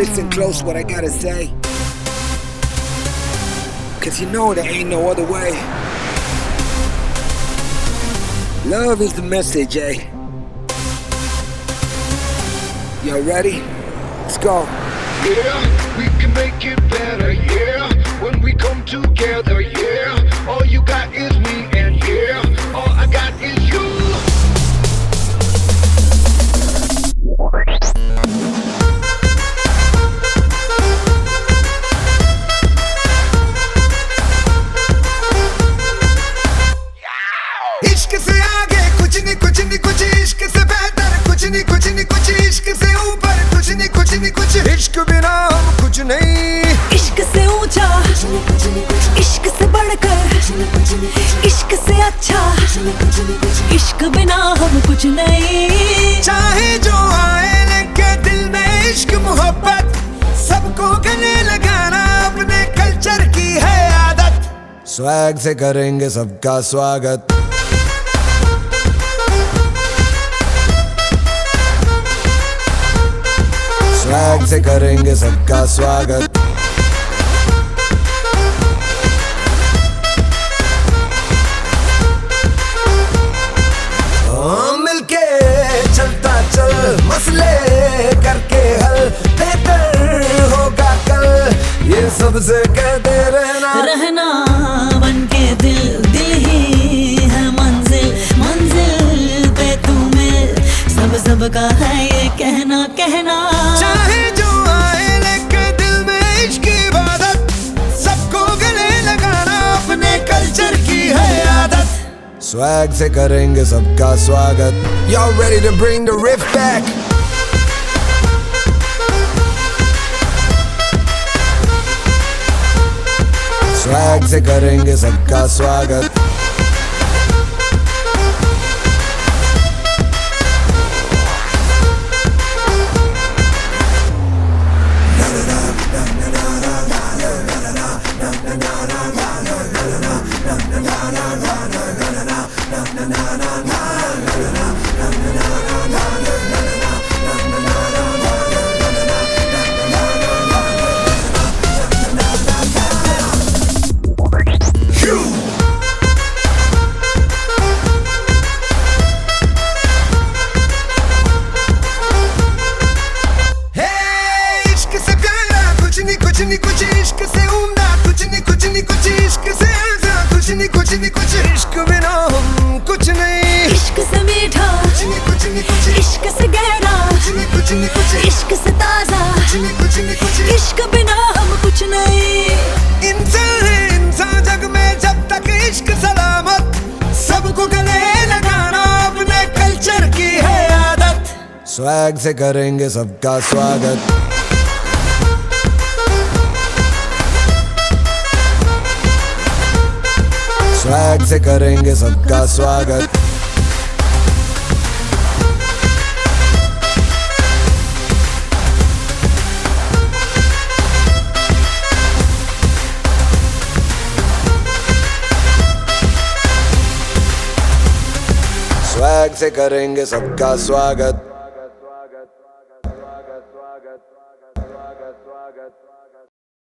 Listen close what I gotta say, 'cause you know there ain't no other way. Love is the message, eh? Y'all ready? Let's go. Yeah, we can make it better, yeah. When we come together, yeah. All you got is me and yeah, all I got is you. इश्क से आगे कुछ नहीं कुछ इश्क से बेहतर कुछ नहीं इश्क से ऊपर कुछ नहीं कुछ इश्क बिना हम कुछ नहीं। इश्क से ऊंचा इश्क से बढ़कर इश्क से अच्छा इश्क बिना हम कुछ नहीं। चाहे जो आए लगे दिल में इश्क मोहब्बत सबको गले लगाना अपने कल्चर की है आदत। स्वैग से करेंगे सबका स्वागत। स्वैग से करेंगे सबका स्वागत। मिलके चलता चल मसले करके हल बेहतर होगा कल ये सबसे कहते रहना बनके दिल ही है मंजिल पे तू मिल सबका है ये कहना। चाहे जो आए लेके दिल में इश्क की इबादत सबको गले लगाना अपने कल्चर की है आदत। स्वैग से करेंगे सबका स्वागत। Y'all ready to bring the riff back? Swag से करेंगे सबका स्वागत। कुछ इश्क से उम्दा कुछ नहीं इश्क से आजा कुछ नहीं इश्क बिना हम कुछ नहीं। इश्क से मीठा कुछ नहीं इश्क से गहरा कुछ नहीं इश्क से ताजा कुछ नहीं इश्क बिना हम कुछ नहीं। इंसान है इंसान जग में जब तक इश्क सलामत सबको गले लगाना अपने कल्चर की है आदत। स्वैग से करेंगे सबका स्वागत। स्वैग से करेंगे सबका स्वागत। स्वैग से करेंगे सबका स्वागत।